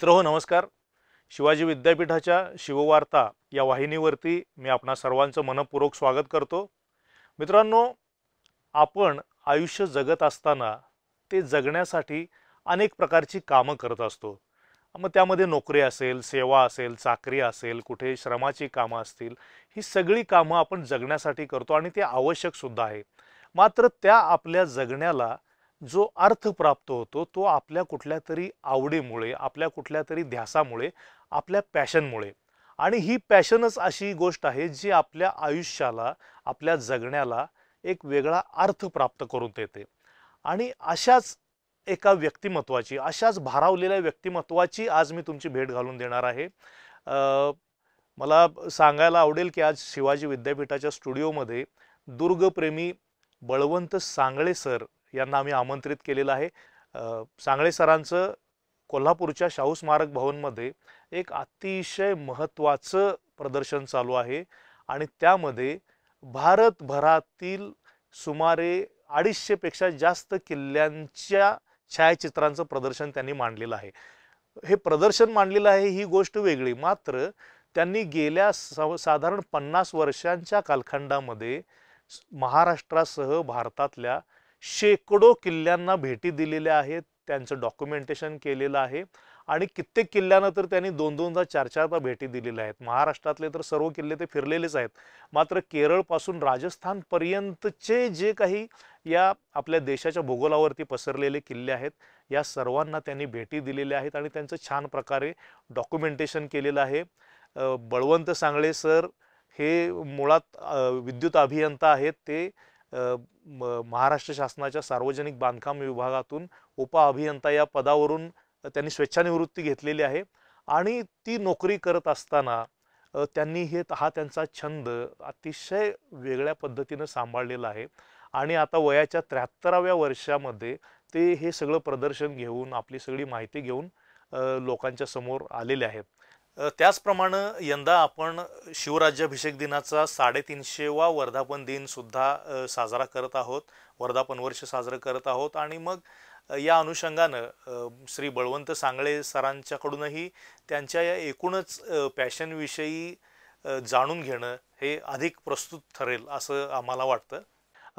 मित्रहो नमस्कार. शिवाजी विद्यापीठाच्या शिववार्ता या वाहिनीवरती मी आपणा सर्वांचं मनपूर्वक स्वागत करतो. मित्रांनो, आपण आयुष्य जगत असताना ते जगण्यासाठी अनेक प्रकारची कामं करत असतो. मग त्यामध्ये नोकरी असेल, सेवा असेल, चाकरी असेल, कुठे श्रमाची कामं असतील, ही सगळी कामं आपण जगण्यासाठी करतो आणि ते आवश्यक सुद्धा आहे. मात्र त्या आपल्या जगण्याला जो अर्थ प्राप्त होतो तो आपल्या कुठल्यातरी आवडीमुळे, आपल्या कुठल्यातरी ध्यासामुळे, आपल्या पॅशनमुळे. आणि ही पॅशनच अशी गोष्ट आहे जी आपल्या आयुष्याला, आपल्या जगण्याला एक वेगळा अर्थ प्राप्त करून देते. आणि अशाच एका व्यक्तिमत्वाची, अशाच भारावलेल्या व्यक्तिमत्वाची आज मी तुमची भेट घालून देणार आहे. मला सांगायला आवडेल की आज शिवाजी विद्यापीठाच्या स्टुडिओमध्ये दुर्गप्रेमी बळवंत सांगळे सर यांना आम्ही आमंत्रित केलेलं आहे. सांगळे सरांचं कोल्हापूरच्या शाहू स्मारक भवनमध्ये एक अतिशय महत्त्वाचं प्रदर्शन चालू आहे आणि त्यामध्ये भारतभरातील सुमारे 250 पेक्षा जास्त किल्ल्यांच्या छायाचित्रांचं प्रदर्शन त्यांनी मांडलेलं आहे. हे प्रदर्शन मांडलेलं आहे ही गोष्ट वेगळी, मात्र त्यांनी गेल्या साधारण 50 वर्षांच्या कालखंडामध्ये महाराष्ट्रासह भारतातल्या शेकडो किल्ल्यांना भेटी दिलेल्या आहेत. त्यांचं डॉक्युमेंटेशन केलेलं आहे आणि कित्येक किल्ल्यांना तर त्यांनी 2-2दा 4-4दा भेटी दिलेल्या आहेत. महाराष्ट्रातले तर सर्व किल्ले ते फिरलेलेच आहेत, मात्र केरळपासून राजस्थानपर्यंतचे जे काही या आपल्या देशाच्या भूगोलावरती पसरलेले किल्ले आहेत या सर्वांना त्यांनी भेटी दिलेल्या आहेत आणि त्यांचं छान प्रकारे डॉक्युमेंटेशन केलेलं आहे. बळवंत सांगळे सर हे मुळात विद्युत अभियंता आहेत. ते महाराष्ट्र शासनाच्या सार्वजनिक बांधकाम विभागातून उपअभियंता या पदावरून त्यांनी स्वेच्छानिवृत्ती घेतलेली आहे आणि ती नोकरी करत असताना त्यांनी हा त्यांचा छंद अतिशय वेगळ्या पद्धतीने सांभाळलेला आहे आणि आता वयाच्या 73व्या वर्षामध्ये ते हे सगळं प्रदर्शन घेऊन, आपली सगळी माहिती घेऊन लोकांच्या समोर आलेले आहेत. त्याचप्रमाणे यंदा आपण शिवराज्याभिषेक दिनाचा 350वा वर्धापन दिन सुद्धा साजरा करत आहोत, वर्धापन वर्ष साजरं करत आहोत. आणि मग या अनुषंगानं श्री बळवंत सांगळे सरांच्याकडूनही त्यांच्या या एकूणच पॅशनविषयी जाणून घेणं हे अधिक प्रस्तुत ठरेल असं आम्हाला वाटतं.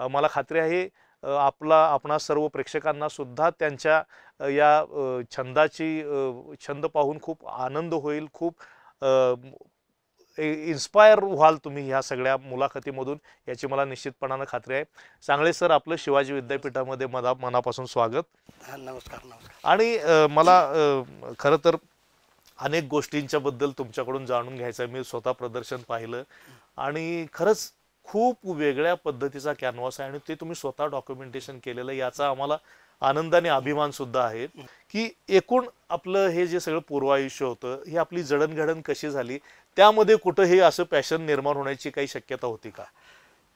मला खात्री आहे आपणा सर्व प्रेक्षकांना सुद्धा त्यांच्या या छंद पाहून खूप आनंद होईल, खूप इन्स्पायर व्हाल तुम्ही ह्या सगळ्या मुलाखतीमधून, याची मला निश्चितपणानं खात्री आहे. सांगळे सर, आपलं शिवाजी विद्यापीठामध्ये मनापासून स्वागत. नमस्कार. आणि मला खरं तर अनेक गोष्टींच्या बद्दल तुमच्याकडून जाणून घ्यायचं आहे. मी स्वतः प्रदर्शन पाहिलं आणि खरंच खूप वेगळ्या पद्धतीचा कॅनव्हास आहे आणि ते तुम्ही स्वतः डॉक्युमेंटेशन केलेलं, याचा आम्हाला आनंद आणि अभिमान सुद्धा आहे की एकूण आपलं हे जे सगळं पूर्वायुष्य होतं, ही आपली जडणघडण कशी झाली, त्यामध्ये कुठं हे असं पॅशन निर्माण होण्याची काही शक्यता होती का?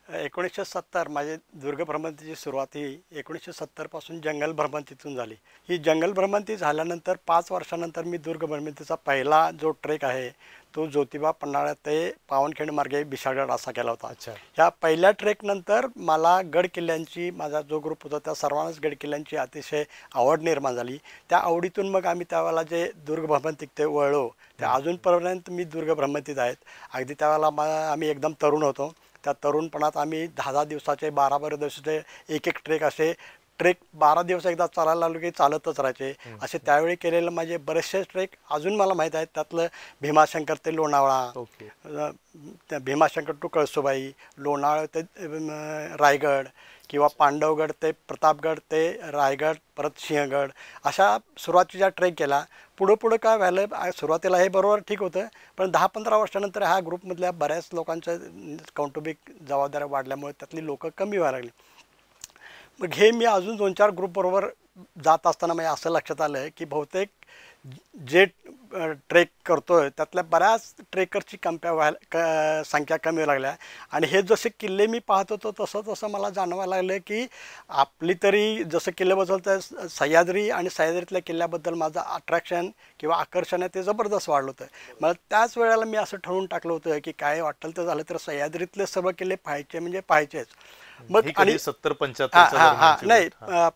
1970 माझे दुर्ग भ्रमंतीची सुरुवात ही 1970 पासून जंगल भ्रमंतीतून झाली. ही जंगल भ्रमंती झाल्यानंतर 5 वर्षानंतर मी दुर्ग भ्रमंतीचा पहिला जो ट्रेक आहे तो ज्योतिबा पन्हाळा ते पावनखिंड मार्गे बिशाळगड असा केला होता. अच्छा. ह्या पहिल्या ट्रेकनंतर मला गड किल्ल्यांची, माझा जो ग्रुप होता त्या सर्वांनाच गड किल्ल्यांची अतिशय आवड निर्माण झाली. त्या आवडीतून मग आम्ही त्यावेळेला जे दुर्ग भ्रमंतीत ते वळलो, ते अजूनपर्यंत मी दुर्ग भ्रमंतीत आहेत. अगदी त्यावेळेला आम्ही एकदम तरुण होतो. त्या तरुणपणात आम्ही 10-10 दिवसाचे, 12-12 दिवसाचे एक ट्रेक, असे ट्रेक 12 दिवस एकदा चालायला लागलो की चालतच राहायचे. असे त्यावेळी केलेलं माझे बरेचसे ट्रेक अजून मला माहीत आहेत. त्यातलं भीमाशंकर ते लोणावळा, त्या भीमाशंकर टू कळसुबाई, लोणावळा ते रायगड, किंवा पांडवगड ते प्रतापगड ते रायगड, परत सिंहगड, अशा सुरुवातीच्या ट्रेक केला. पुढं काय व्हायलं, सुरुवातीला हे बरोबर ठीक होतं, पण 10-15 वर्षानंतर ह्या ग्रुपमधल्या बऱ्याच लोकांचं कौटुंबिक जबाबदाऱ्या वाढल्यामुळे त्यातली लोकं कमी व्हायला लागली. मग हे मी अजून 2-4 ग्रुपबरोबर जात असताना म्हणजे असं लक्षात आलं की बहुतेक जे ट्रेक करतोय त्यातल्या बऱ्याच ट्रेकरची संख्या कमी लागल्या. आणि हे जसे किल्ले मी पाहत होतो तसं मला जाणवायला लागलं की आपली तरी जसं किल्ल्याबद्दल तर सह्याद्री आणि सह्याद्रीतल्या किल्ल्याबद्दल माझं अट्रॅक्शन किंवा आकर्षण आहे ते जबरदस्त वाढलं होतं. मला त्याच वेळेला मी असं ठरवून टाकलं होतं की काय वाटेल तर झालं तर सह्याद्रीतले सर्व किल्ले पाहायचे म्हणजे पाहायचेच. मग आणि 70-75 नाही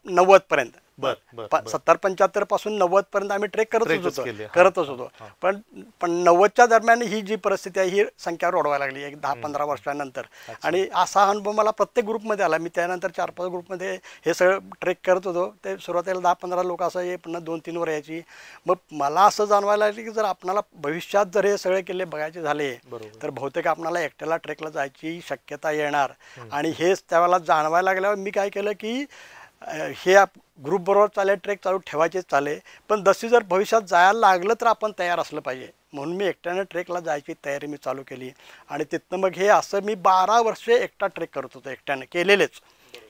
90 पर्यंत बर बर बर. 70-75 पासून 90 पर्यंत आम्ही ट्रेक ट्रेकच केले. हा, करतच होतो. हा. पण पण 90च्या दरम्यान ही जी परिस्थिती आहे ही संख्या रोडवायला लागली एक 10-15 वर्षानंतर. अच्छा. आणि असा अनुभव मला प्रत्येक ग्रुपमध्ये आला. मी त्यानंतर 4-5 ग्रुपमध्ये हे सगळं ट्रेक करत होतो. ते सुरुवातीला 10-15 लोक असं हे पुन्हा 2-3 वर यायची. मग मला असं जाणवायला लागलं की जर आपणाला भविष्यात जर हे सगळे किल्ले बघायचे झाले बरोबर. तर बहुतेक आपणाला एकट्याला ट्रेकला जायची शक्यता येणार. आणि हेच त्यावेळेला जाणवायला लागल्यावर मी काय केलं की हे ग्रुप बरोबर चालेल, ट्रेक चालू ठेवायचेच चाले, पण जशी जर भविष्यात जायला लागलं तर आपण तयार असलं पाहिजे. म्हणून मी एकट्यानं ट्रेकला जायची तयारी मी चालू केली. आणि तिथनं मग हे असं मी 12 वर्षे एकटा ट्रेक करत होतो, एकट्यानं केलेलेच,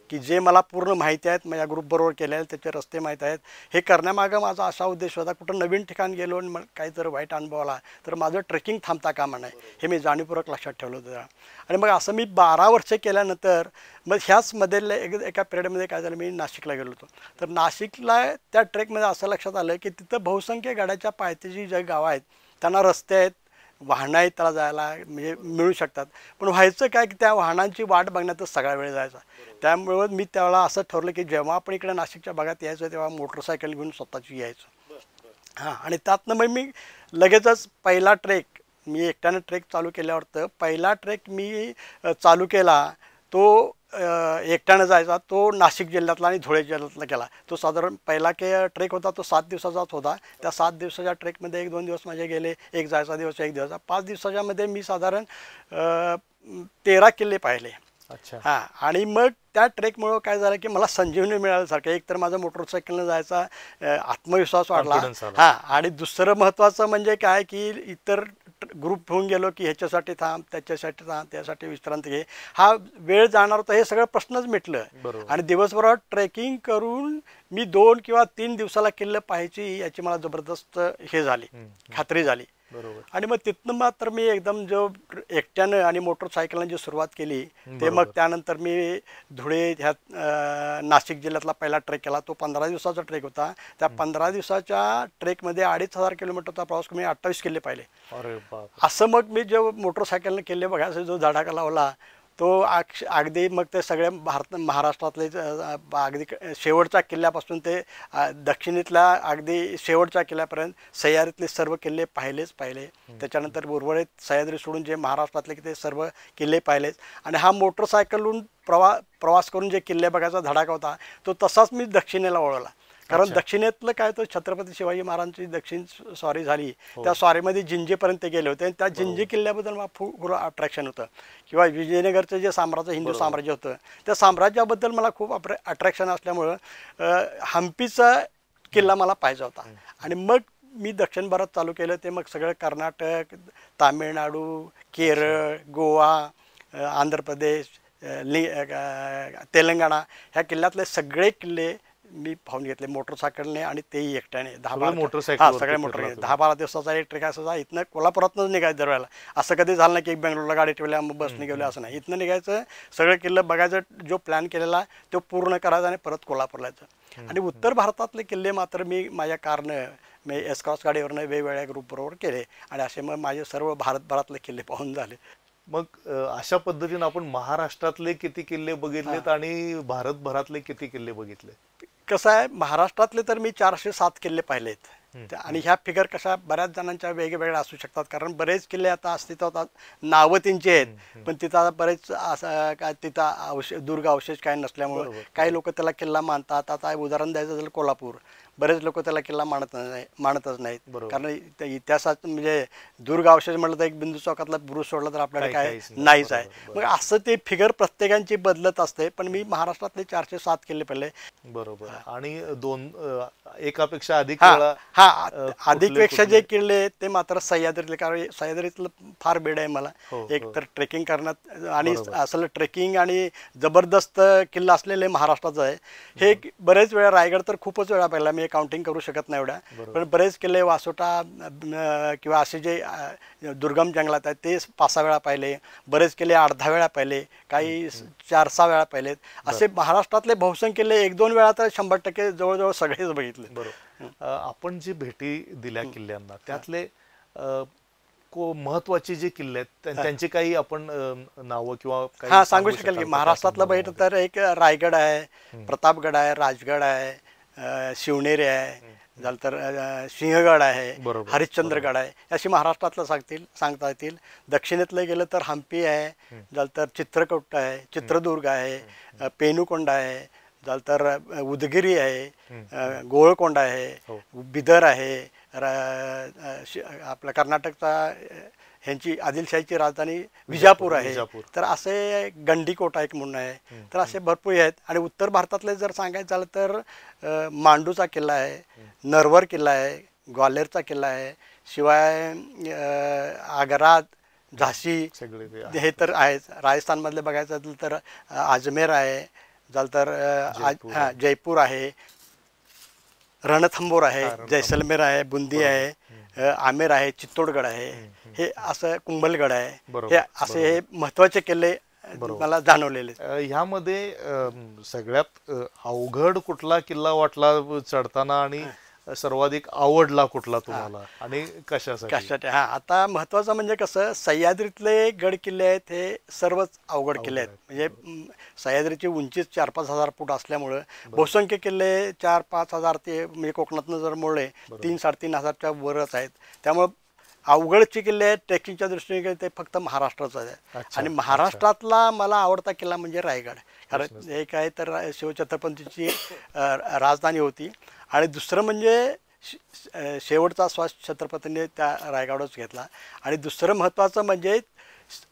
की जे मला पूर्ण माहिती आहेत, माझ्या ग्रुपबरोबर केलेले त्याचे रस्ते माहीत आहेत. हे करण्यामागं माझा असा उद्देश होता, कुठं नवीन ठिकाण गेलो आणि मला काही जर वाईट अनुभव आला तर माझं ट्रेकिंग थांबता कामा नये, हे मी जाणीवपूर्वक लक्षात ठेवलं होतं. आणि मग असं मी 12 वर्षे केल्यानंतर मग ह्याचमध्ये एका पिरियडमध्ये काय झालं, मी नाशिकला गेलो होतो. तर नाशिकला त्या ट्रेकमध्ये असं लक्षात आलं की तिथं बहुसंख्य गडाच्या पायथ्याची जे गावं आहेत त्यांना रस्ते आहेत, वाहनं आहेत, त्याला जायला म्हणजे मिळू शकतात. पण व्हायचं काय की त्या वाहनांची वाट बघण्यातच सगळा वेळ जायचा. त्यामुळं मी त्यावेळेला असं ठरलं की जेव्हा आपण इकडे नाशिकच्या भागात यायचं तेव्हा मोटरसायकल घेऊन स्वतःची यायचं. हां, आणि त्यातनं मग मी लगेचच पहिला ट्रेक मी एकट्यानं ट्रेक चालू केल्यावर तर पहिला ट्रेक मी चालू केला तो एकट्यानं जायचा, तो नाशिक जिल्ह्यातला आणि धुळे जिल्ह्यातला केला. तो साधारण पहिला ट्रेक होता, तो 7 दिवसाचाच होता. त्या 7 दिवसाच्या ट्रेकमध्ये 1-2 दिवस माझे गेले, एक जायचा दिवस, एक दिवस. 5 दिवसाच्यामध्ये मी साधारण 13 किल्ले पाहिले. अच्छा. हां, आणि मग त्या ट्रेकमुळं काय झालं की मला संजीवनी मिळाल्यासारखं, एक तर माझा मोटरसायकलनं जायचा आत्मविश्वास वाढला. हां, आणि दुसरं महत्त्वाचं म्हणजे काय की इतर ग्रुप होऊन गेलो की ह्याच्यासाठी थांब, त्याच्यासाठी थांब, त्यासाठी विश्रांती घे, हा वेळ जाणार होता, हे सगळं प्रश्नच मिटलं. आणि दिवसभर ट्रेकिंग करून मी 2 किंवा 3 दिवसाला किल्ले पाहायची याची मला जबरदस्त हे झाली, खात्री झाली. आणि मग तिथनं मात्र मी एकदम जो एकट्यानं आणि मोटरसायकलनं जी सुरुवात केली ते मग त्यानंतर मी धुळे ह्यात नाशिक जिल्ह्यातला पहिला ट्रेक केला. तो 15 दिवसाचा ट्रेक होता. त्या 15 दिवसाच्या ट्रेकमध्ये 2500 किलोमीटरचा प्रवास करून मी 28 किल्ले पाहिले. असं मग मी जो मोटरसायकलनं किल्ले बघायचा जो धडाका लावला तो अगदी मग ते सगळे महाराष्ट्रातले अगदी शेवटच्या किल्ल्यापासून ते दक्षिणेतल्या अगदी शेवटच्या किल्ल्यापर्यंत सह्याद्रीतले सर्व किल्ले पाहिले. त्याच्यानंतर उर्वरित सह्याद्री सोडून जे महाराष्ट्रातले ते सर्व किल्ले पाहिलेच. आणि हा मोटरसायकलहून प्रवास करून जे किल्ले बघायचा धडाका होता तो तसाच मी दक्षिणेला वळवला. कारण दक्षिणेतलं काय, तो छत्रपती शिवाजी महाराजांची दक्षिण स्वारी झाली, त्या स्वारीमध्ये जिंजीपर्यंत ते गेले होते. आणि त्या जिंजी किल्ल्याबद्दल मला खूप अट्रॅक्शन होतं. किंवा विजयनगरचं जे साम्राज्य, हिंदू साम्राज्य होतं, त्या साम्राज्याबद्दल मला खूप अट्रॅक्शन असल्यामुळं हम्पीचा किल्ला मला पाहिजे होता. आणि मग मी दक्षिण भारत चालू केलं. ते मग सगळं कर्नाटक, तामिळनाडू, केरळ, गोवा, आंध्र प्रदेश, तेलंगणा ह्या किल्ल्यातले सगळे किल्ले मी पाहून घेतले मोटरसायकलने. आणि तेही एकट्याने 10-12 सगळे मोटर 10-12 दिवसाचा एक ट्रेक असायचा. इथनं कोल्हापुरातनंच निघायचं दरवेळेला. असं कधी झालं नाही की बेंगलोरला गाडी ठेवल्या मग बसने गेलो, असं नाही. इथनं निघायचं, सगळे किल्ले बघायचं, जो प्लॅन केलेला तो पूर्ण करायचा आणि परत कोल्हापूरला जायचं. आणि उत्तर भारतातले किल्ले मात्र मी माझ्या कारनं मी एसक्रॉस गाडीवरनं वेगवेगळ्या ग्रुपबरोबर केले. आणि असे मग माझे सर्व भारतभरातले किल्ले पाहून झाले. मग अशा पद्धतीने आपण महाराष्ट्रातले किती किल्ले बघितलेत आणि भारतभरातले किती किल्ले बघितले? कसं आहे, महाराष्ट्रातले तर मी 407 किल्ले पाहिलेत. आणि ह्या फिगर कशा बऱ्याच जणांच्या वेगवेगळ्या असू शकतात, कारण बरेच किल्ले आता अस्तित्वात नावं त्यांची आहेत, पण तिथं आता बरेच असं काय तिथं दुर्ग अवशेष काय नसल्यामुळं काही लोक त्याला किल्ला मानतात. आता उदाहरण द्यायचं झालं कोल्हापूर, बरेच लोक त्याला किल्ला मानतच नाहीत. कारण इतिहासात म्हणजे दुर्ग अवशेष म्हटलं तर एक बिंदू चौकातला बुरुज सोडला तर आपल्याकडे काय नाहीच आहे. मग असं ते फिगर प्रत्येकांची बदलत असते. पण मी महाराष्ट्रातले 407 किल्ले पाहिले. बरोबर. आणि एकापेक्षा अधिक अधिकपेक्षा जे किल्ले ते मात्र सह्याद्रीतले, कारण सह्याद्रीतलं फार बेड आहे मला. एक तर ट्रेकिंग करण्यात, आणि असलं ट्रेकिंग आणि जबरदस्त किल्ला असलेले महाराष्ट्राचं आहे. हे बरेच वेळा, रायगड तर खूपच वेळा पाहिला मी, काउंटिंग करू शकत नाही एवढ्या. पण बरेच किल्ले वासोटा किंवा असे जे दुर्गम जंगलात आहेत ते 5-6 वेळा पाहिले. बरेच किल्ले 8-10 वेळा पाहिले, काही 4-6 वेळा पाहिलेत. असे महाराष्ट्रातले बहुसंख्य किल्ले 1-2 वेळा तर 100% जवळजवळ सगळेच बघितले. बरोबर. आपण जी भेटी दिल्या किल्ल्यांना त्यातले महत्वाचे जे किल्ले आहेत त्यांची काही आपण नावं किंवा सांगू शकाल की महाराष्ट्रातलं बघितलं तर एक रायगड आहे, प्रतापगड आहे, राजगड आहे, शिवनेरी आहे, झालं तर सिंहगड आहे, बरोबर, हरिश्चंद्रगड आहे, अशी महाराष्ट्रातलं सांगता येतील. दक्षिणेतलं गेलं तर हम्पी आहे, झालं तर चित्रकूट आहे, चित्रदुर्ग आहे, पेनुकोंडा आहे, झालं तर उदगिरी आहे, गोळकोंडा आहे, हो. बिदर आहे, आपल्या कर्नाटकचा ह्यांची आदिलशाहीची राजधानी विजापूर आहे. विजापूर. तर असे गंडीकोटा एक म्हणून आहे. तर असे भरपूर आहेत. आणि उत्तर भारतातले जर सांगायचं झालं तर मांडूचा किल्ला आहे, नरवर किल्ला आहे, ग्वाल्हेरचा किल्ला आहे, शिवाय आग्रा, झाशी सगळे ते हे तर आहेच. राजस्थानमधले बघायचं झालं तर अजमेर आहे, झालं तर जयपूर आहे, रणथंबोर आहे, जैसलमेर आहे, बुंदी आहे, आमेर आहे, चित्तोडगड आहे, हे असं कुंभलगड आहे. हे असे हे महत्वाचे किल्ले मला जाणवलेले. ह्यामध्ये सगळ्यात अवघड कुठला किल्ला वाटला चढताना आणि सर्वाधिक आवडला कुठला तुम्हाला आणि कशासाठी? हा, आता महत्वाचं म्हणजे कसं, सह्याद्रीतले गड किल्ले आहेत हे सर्वच अवघड किल्ले आहेत. म्हणजे सह्याद्रीची उंची 4-5 हजार फूट असल्यामुळं बहुसंख्य किल्ले 4-5 हजार ते म्हणजे कोकणातनं जर मोडले 3-3.5 हजारच्या वरच आहेत. त्यामुळं अवघडचे किल्ले आहेत ट्रेकिंगच्या दृष्टीने ते फक्त महाराष्ट्राचं आहे. आणि महाराष्ट्रातला मला आवडता किल्ला म्हणजे रायगड. कारण एक आहे तर शिवछत्रपतींची राजधानी होती, आणि दुसरं म्हणजे शेवटचा श्वास छत्रपतींनी त्या रायगडच घेतला. आणि दुसरं महत्त्वाचं म्हणजे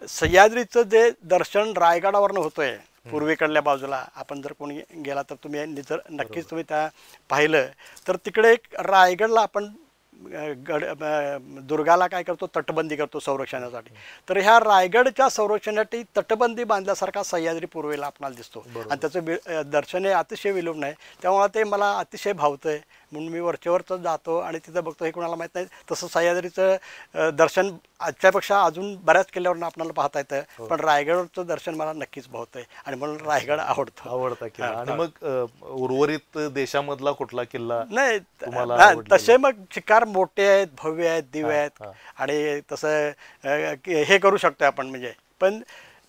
सह्याद्रीचं जे दर्शन रायगडावरनं होतोय पूर्वेकडल्या बाजूला, आपण जर कोणी गेला तर तुम्ही नक्कीच तुम्ही त्या पाहिलं तर तिकडे एक रायगडला आपण दुर्गाला काय करतो, तटबंदी करतो संरक्षणासाठी. तर ह्या रायगडच्या संरक्षणासाठी तटबंदी बांधल्यासारखा सह्याद्री पूर्वेला आपल्याला दिसतो. आणि त्याचं दर्शन हे अतिशय विलोभन आहे. त्यामुळे ते मला अतिशय भावतंय, म्हणून मी वरचेवरच जातो आणि तिथं बघतो. हे कोणाला माहीत नाही, तसं सह्याद्रीचं दर्शन आजच्यापेक्षा अजून बऱ्याच किल्ल्यावरून आपल्याला पाहता येतं, पण रायगडचं दर्शन मला नक्कीच भावतंय आणि म्हणून रायगड आवडता किल्ला. आणि मग उर्वरित देशामधला कुठला किल्ला नाही तुम्हाला? तसे मग शिकार मोठे आहेत, भव्य आहेत, दिव्य आहेत, आणि तसं हे करू शकतो आपण. म्हणजे पण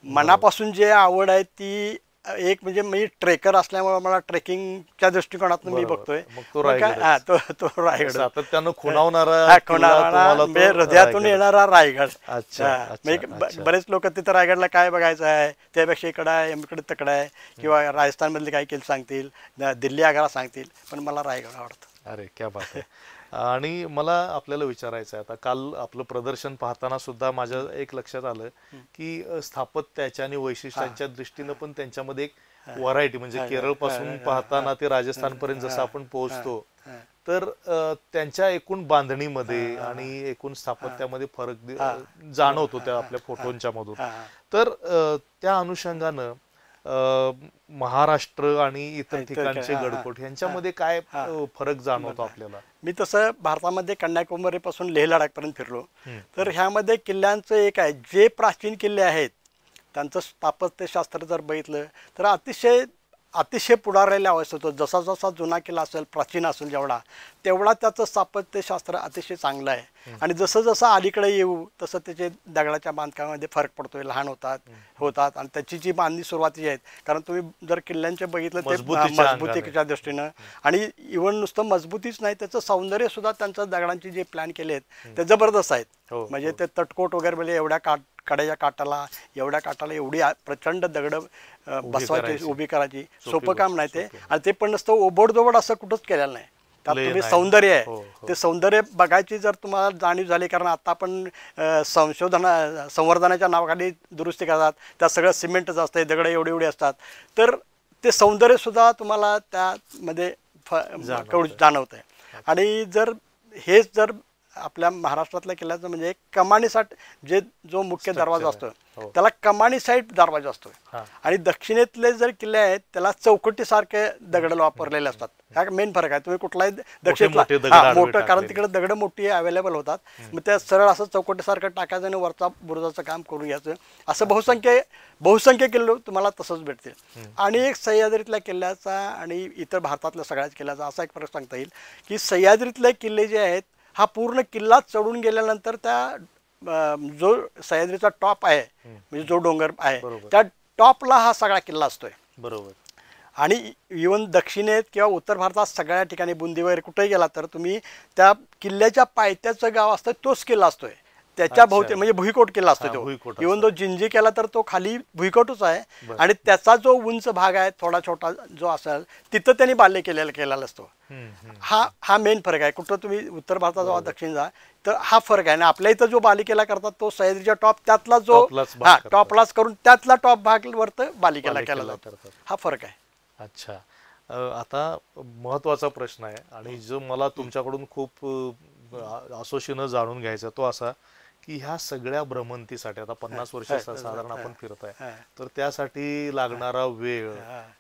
मनापासून जे आवड आहे ती एक म्हणजे मी ट्रेकर असल्यामुळे मला ट्रेकिंगच्या दृष्टिकोनातून मी बघतोय. तो रायगड सातत्यानं खुणावणारा, म्हणजे हृदयातून येणारा रायगड. बरेच लोक तिथं रायगडला काय बघायचं आहे, त्यापेक्षा इकडं आहे, इकडे तिकडं आहे, किंवा राजस्थानमधले काही किल्ले सांगतील, दिल्ली आग्रा सांगतील, पण मला रायगड आवडतं. अरे क्या बात आहे. आणि मला आपल्याला विचारायचं आहे, आता काल आपलं प्रदर्शन पाहताना सुद्धा माझ्या एक लक्षात आलं की स्थापत्याच्या आणि वैशिष्ट्यांच्या दृष्टीनं पण त्यांच्यामध्ये एक व्हरायटी, म्हणजे केरळ पासून पाहताना ते राजस्थान पर्यंत जसं आपण पोहोचतो, तर त्यांच्या एकूण बांधणीमध्ये आणि एकूण स्थापत्यामध्ये फरक जाणवतो त्या आपल्या फोटोंच्या मधून. तर त्या अनुषंगानं महाराष्ट्र आणि इतर ठिकाणचे गडकोट यांच्यामध्ये काय फरक जाणवतो आपल्याला? मी तसं भारतामध्ये कन्याकुमारी पासून लेह लडाख पर्यंत फिरलो. तर ह्यामध्ये किल्ल्यांचं एक आहे, जे प्राचीन किल्ले आहेत त्यांचं स्थापत्यशास्त्र जर बघितलं तर अतिशय पुढारलेल्या अवस्थेत होतं. जसा जसा जुना किल्ला असेल, प्राचीन असेल जेवढा, तेवढा त्याचं स्थापत्यशास्त्र अतिशय चांगलं आहे. आणि जसं जसं अलीकडे येऊ तसं त्याचे दगडाच्या बांधकामामध्ये फरक पडतोय, लहान होतात आणि त्याची जी बांधणी सुरुवातीची आहेत. कारण तुम्ही जर किल्ल्यांचे बघितलं ते मजबूतीच्या दृष्टीनं, आणि इव्हन नुसतं मजबूतीच नाही, त्याचं सौंदर्य सुद्धा त्यांचं दगडांचे जे प्लॅन केले आहेत ते जबरदस्त आहेत. म्हणजे ते तटकोट वगैरे म्हणजे एवढ्या कड्याच्या काठाला एवढी प्रचंड दगड बसवायची, उभी करायची, सोपं काम नाही ते. आणि ते पण नसतं ओबडधोबड असं कुठंच केलेलं नाही. त्यात तुम्ही सौंदर्य आहे, ते सौंदर्य बघायची जर तुम्हाला जाणीव झाली, कारण आता आपण संवर्धनाच्या नावाखाली दुरुस्ती करतात, त्यात सगळं सिमेंटच असतं, दगड एवढी असतात, तर ते सौंदर्य सुद्धा तुम्हाला त्यामध्ये जाणवत आहे. आणि हेच जर आपल्या महाराष्ट्रातल्या किल्ल्याचं म्हणजे कमानीसाठी जो मुख्य दरवाजा असतो त्याला कमानी साईड दरवाजा असतो. आणि दक्षिणेतले जर किल्ले आहेत त्याला चौकटीसारखे दगड वापरलेले असतात. हा मेन फरक आहे. तुम्ही कुठलाही दक्षिणेतला मोठं, कारण तिकडे दगड मोठी अवेलेबल होतात, मग त्या सरळ असं चौकटीसारखं टाकायचं आणि वरचा बुरुजाचं काम करून घ्यायचं. असं बहुसंख्य किल्ले तुम्हाला तसंच भेटतील. आणि एक सह्याद्रीतल्या किल्ल्याचा आणि इतर भारतातल्या सगळ्याच किल्ल्याचा असा एक फरक सांगता येईल की सह्याद्रीतले किल्ले जे आहेत, हा पूर्ण किल्ला चढून गेल्यानंतर त्या जो सह्याद्रीचा टॉप आहे, म्हणजे जो डोंगर आहे त्या टॉपला हा सगळा किल्ला असतोय. बरोबर. आणि इवन दक्षिणेत किंवा उत्तर भारतात सगळ्या ठिकाणी बुंदी वगैरे कुठेही गेला तर तुम्ही त्या किल्ल्याच्या पायथ्याचं गाव असतं तोच किल्ला असतोय, त्याच्या भोवती म्हणजे भुईकोट किल्ला असतो तो. भुईकोट इवन तो जिंजी केला तर तो खाली भुईकोटच आहे बरं. आणि त्याचा जो उंच भाग आहे थोडा छोटा जो असेल तिथं त्यांनी बाल्य केलेला असतो. हा मेन फरक आहे. कुठं तुम्ही उत्तर भारतात जावा दक्षिण जा तर हा फरक आहे. आणि आपल्या इथं जो बालिकेला करतात तो सह्याद्रीच्या टॉप त्यातला जो टॉपलाच करून त्यातला टॉप भाग वरत बालिकेला केला जातो. हा फरक आहे. अच्छा, आता महत्वाचा प्रश्न आहे आणि जो मला तुमच्याकडून खूप असोशीनं जाणून घ्यायचा तो असा की ह्या सगळ्या भ्रमंतीसाठी आता 50 वर्ष साधारण आपण फिरत आहे तर त्यासाठी लागणारा वेळ,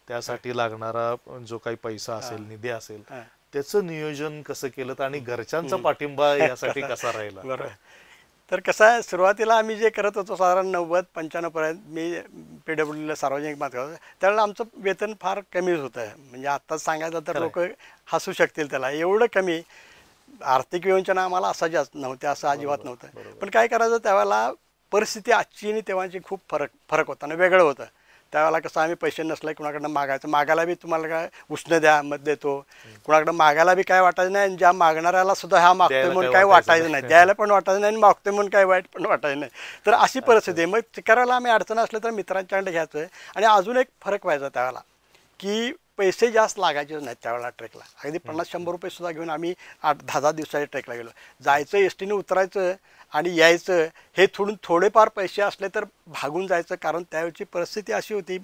त्यासाठी लागणारा जो काही पैसा असेल, निधी असेल, त्याचं नियोजन कसं केलं आणि घरच्यांचा पाठिंबा यासाठी कसा राहिला? बरोबर. तर कसं आहे, सुरुवातीला आम्ही जे करत होतो साधारण 90-95 पर्यंत मी PWDला सार्वजनिक बांधकाम होतं त्यावेळेला आमचं वेतन फार कमीच होतं. म्हणजे आत्ताच सांगायचं तर लोक हसू शकतील त्याला, एवढं कमी. आर्थिक विवंचना आम्हाला असाच नव्हत्या, असं अजिबात नव्हतं. पण काय करायचं त्यावेळेला परिस्थिती आजची आणि तेव्हाची खूप फरक होता आणि वेगळं होतं. त्यावेळेला कसं आम्ही पैसे नसले कुणाकडनं मागायचं, मागायला बी तुम्हाला काय उष्ण द्या मत देतो, कुणाकडं मागायला बी काय वाटायचं नाही आणि ज्या मागणाऱ्याला सुद्धा हा मागतोय म्हणून काय वाटायचं नाही, द्यायला पण वाटायचं नाही आणि मागतोय म्हणून काय वाईट पण वाटायचं नाही. तर अशी परिस्थिती आहे. मग करायला आम्ही अडचण असलं तर मित्रांच्याकडे घ्यायचं. आणि अजून एक फरक व्हायचा त्यावेळेला की पैसे जास्त लागायचेच नाहीत त्यावेळेला ट्रेकला. अगदी 50-100 रुपये सुद्धा घेऊन आम्ही 8-10 दिवसाच्या ट्रेकला गेलो. जायचं एसटीने उतरायचं आणि यायचं, हे थोडेफार पैसे असले तर भागून जायचं. कारण त्यावेळची परिस्थिती अशी होती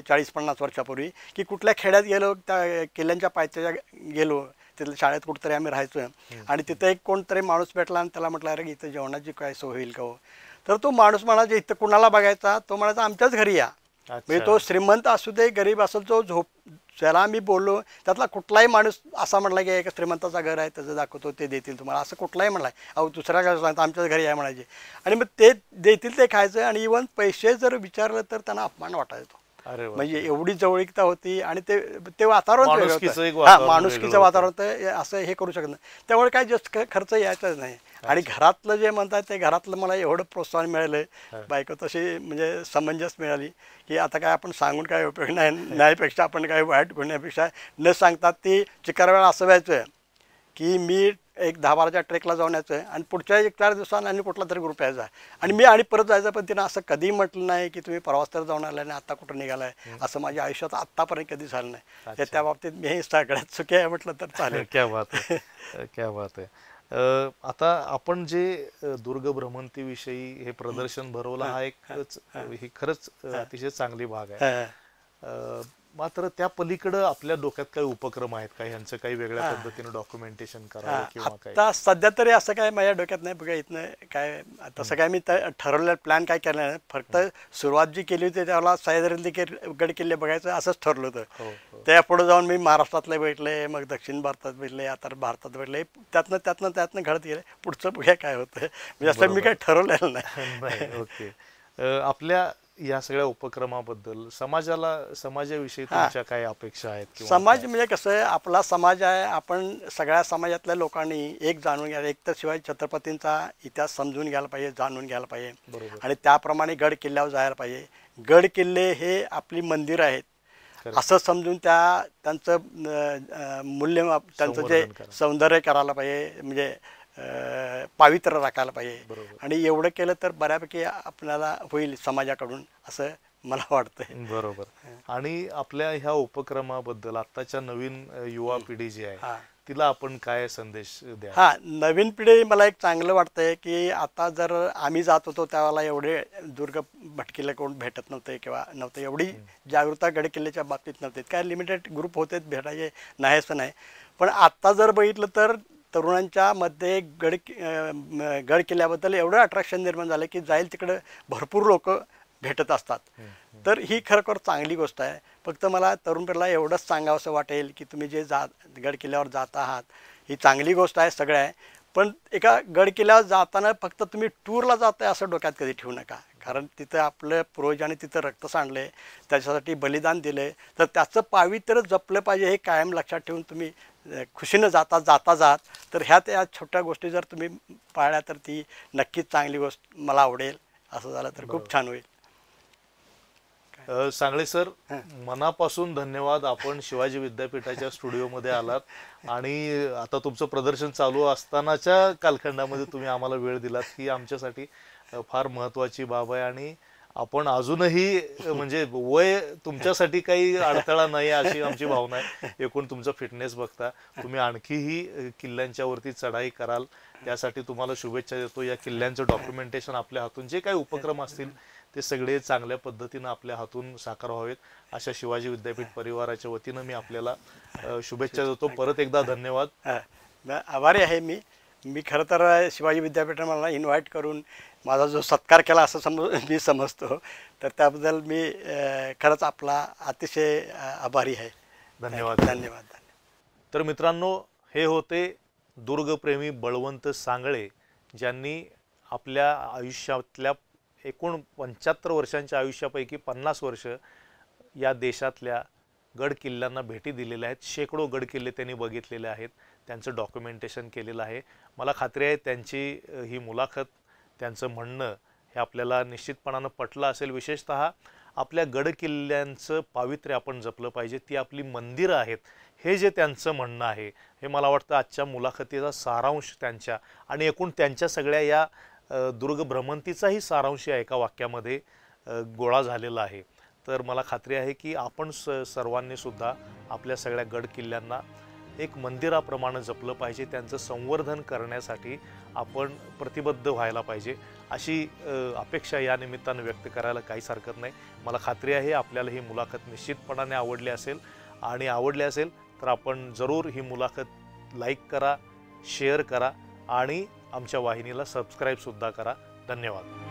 40-50 वर्षापूर्वी की कुठल्या खेड्यात गेलो, त्या किल्ल्यांच्या पायथ्याच्या गेलो, तिथल्या शाळेत कुठंतरी आम्ही राहायचो आणि तिथं एक कोणतरी माणूस भेटला आणि त्याला म्हटलं अरे इथं जेवणाची काय सोय होईल का हो. तर तो माणूस म्हणायचा इथं कुणाला बघायचा, तो म्हणायचा आमच्याच घरी या. म्हणजे तो श्रीमंत असू दे गरीब असेल, तो ज्याला मी बोललो त्यातला कुठलाही माणूस असा म्हटला की एक श्रीमंताचं घर आहे त्याचं दाखवतो ते देतील तुम्हाला, असं कुठलाही म्हणलाय. अहो दुसऱ्या घरी सांगता आमच्याच घरी आहे म्हणायचे. आणि मग ते देतील ते खायचं. आणि इव्हन पैसे जर विचारलं तर त्यांना अपमान वाटायचा. म्हणजे एवढी जवळीकता होती आणि ते वातावरण माणुसकीचं वातावरण होतं, असं हे करू शकत नाही. त्यामुळे काय जास्त खर्च यायचाच नाही. आणि घरातलं जे म्हणतात ते घरातलं मला एवढं प्रोत्साहन मिळालं, बायको तशी म्हणजे समंजस मिळाली की आता काय आपण सांगून काय उपयोग नाही, न्यायपेक्षा आपण काय वाईट गुन्ह्यापेक्षा न सांगतात. ती चिकार वेळा असं व्हायचं की मी एक 10-12च्या ट्रेकला जाऊन यायचं आणि पुढच्या 1-4 दिवसांनी आणि कुठला तरी ग्रुप यायचा आणि मी आणि परत जायचं. पण तिनं असं कधी म्हटलं नाही की तुम्ही प्रवास तर जाऊन आला नाही आता कुठं निघालाय, असं माझ्या आयुष्यात आत्तापर्यंत कधी झालं नाही. त्या बाबतीत मी सगळ्यात चुकी आहे म्हटलं तर चालेल. क्या बात आहे, क्या बात आहे. आता आपण जे दुर्ग भ्रमंतीविषयी हे प्रदर्शन भरवलं हा एक ही खरंच अतिशय चांगली भाग आहे. मात्र त्या पलीकडं आपल्या डोक्यात काही उपक्रम आहेत का, ह्यांचं काही वेगळ्या पद्धतीने डॉक्युमेंटेशन करावं किंवा काय? आता सध्या तरी असं काय माझ्या डोक्यात नाही बघा. इथनं काय तसं काय मी ठरवलेलं प्लॅन काय केलं नाही. फक्त सुरुवात जी केली होती त्याला सह्याद्रीतले गड किल्ले बघायचं असंच ठरलं होतं. त्या पुढे जाऊन मी महाराष्ट्रातले भेटले, मग दक्षिण भारतात भेटले, आता भारतात भेटले, त्यातनं घडत गेले. पुढचं बघूया काय होतं. म्हणजे असं मी काय ठरवलेलं नाही. ओके. आपल्या या सगळ्या उपक्रमाबद्दल समाजाविषयी तुमच्या काय अपेक्षा आहेत? समाज म्हणजे कसं आहे, आपला समाज आहे, आपण सगळ्या समाजातल्या लोकांनी एक जाणून घ्यायला, एक तर शिवाय छत्रपतींचा इतिहास समजून घ्यायला पाहिजे, जाणून घ्यायला पाहिजे आणि त्याप्रमाणे गड किल्ल्यावर जायला पाहिजे. गड किल्ले हे आपली मंदिर आहेत असं समजून त्यांचं मूल्य, त्यांचं जे सौंदर्य करायला पाहिजे, म्हणजे पावित्र्य राखायला पाहिजे. आणि एवढं केलं तर बऱ्यापैकी आपल्याला होईल समाजाकडून असं मला वाटतं. बरोबर. आणि आपल्या ह्या उपक्रमाबद्दल आत्ताच्या नवीन युवा पिढी जी आहे तिला आपण काय संदेश द्या? नवीन पिढी मला एक चांगलं वाटतंय की आता जर आम्ही जात होतो त्यावेळेला एवढे दुर्ग भटकिल्ले कोण भेटत नव्हते किंवा नव्हतं, एवढी जागरूकता गड किल्ल्याच्या बाबतीत नव्हते. काय लिमिटेड ग्रुप होते भेटायचे, नाही असं नाही. पण आत्ता जर बघितलं तर तरुणांच्या मध्ये गड किल्ल्याबद्दल एवढं अट्रॅक्शन निर्माण झालं की जाईल तिकडं भरपूर लोक भेटत असतात. तर ही खरोखर चांगली गोष्ट आहे. फक्त मला तरुण पिढीला एवढंच सांगावंसं वाटेल की तुम्ही जे गड किल्ल्यावर जात आहात ही चांगली गोष्ट आहे, सगळं आहे. पण एका गड किल्ल्यावर जाताना फक्त तुम्ही टूरला जाताय असं डोक्यात कधी ठेवू नका. कारण तिथं आपलं पूर्वजांनी तिथं रक्त सांडले, त्याच्यासाठी बलिदान दिले, तर त्याचं पावित्र्य जपलं पाहिजे हे कायम लक्षात ठेवून तुम्ही खुशीनं जाता तर या छोट्या गोष्टी जर तुम्ही पाळल्या तर ती नक्कीच चांगली गोष्ट मला आवडेल. असं झालं तर खूप छान होईल. सांगळे सर, हं. मनापासून धन्यवाद. आपण शिवाजी विद्यापीठाच्या स्टुडिओमध्ये आलात आणि आता तुमचं प्रदर्शन चालू असतानाच्या कालखंडामध्ये तुम्ही आम्हाला वेळ दिलात ही आमच्यासाठी फार महत्त्वाची बाब आहे. आणि आपण अजूनही म्हणजे वय तुमच्यासाठी काही अडथळा नाही अशी आमची भावना आहे. एकूण तुमचा फिटनेस बघता तुम्ही आणखीही किल्ल्यांच्या वरती चढाई कराल, त्यासाठी तुम्हाला शुभेच्छा देतो. या किल्ल्यांचं डॉक्युमेंटेशन आपल्या हातून जे काही उपक्रम असतील ते सगळे चांगल्या पद्धतीनं आपल्या हातून साकार व्हावेत अशा शिवाजी विद्यापीठ परिवाराच्या वतीनं मी आपल्याला शुभेच्छा देतो. परत एकदा धन्यवाद. आभारी आहे मी खरं तर शिवाजी विद्यापीठाने मला इन्व्हाइट करून माझा जो सत्कार केला असं मी समजतो, तर त्याबद्दल मी खरंच आपला अतिशय आभारी आहे. धन्यवाद. धन्यवाद. तर मित्रांनो, हे होते दुर्गप्रेमी बळवंत सांगळे, ज्यांनी आपल्या आयुष्यातल्या एकूण 75 वर्षांच्या आयुष्यापैकी 50 वर्ष या देशातल्या गड किल्ल्यांना भेटी दिलेल्या आहेत. शेकडो गड किल्ले त्यांनी बघितलेले आहेत, त्यांचं डॉक्युमेंटेशन केलेलं आहे. मला खात्री आहे त्यांची ही मुलाखत, त्यांचं म्हणणं हे आपल्याला निश्चितपणानं पटलं असेल. विशेषतः आपल्या गड किल्ल्यांचं पावित्र्य आपण जपलं पाहिजे, ती आपली मंदिरं आहेत हे जे त्यांचं म्हणणं आहे, हे मला वाटतं आजच्या मुलाखतीचा सारांश त्यांच्या आणि एकूण त्यांच्या सगळ्या या दुर्ग भ्रमंतीचाही सारांश या एका वाक्यामध्ये गोळा झालेला आहे. तर मला खात्री आहे की आपण सर्वांनी सुद्धा आपल्या सगळ्या गड किल्ल्यांना एक मंदिराप्रमाणे जपलं पाहिजे, त्यांचं संवर्धन करण्यासाठी आपण प्रतिबद्ध व्हायला पाहिजे अशी अपेक्षा या निमित्तानं व्यक्त करायला काहीच हरकत नाही. मला खात्री आहे आपल्याला ही मुलाखत निश्चितपणाने आवडली असेल, आणि आवडली असेल तर आपण जरूर ही मुलाखत लाईक करा, शेअर करा आणि आमच्या वाहिनीला सबस्क्राईबसुद्धा करा. धन्यवाद.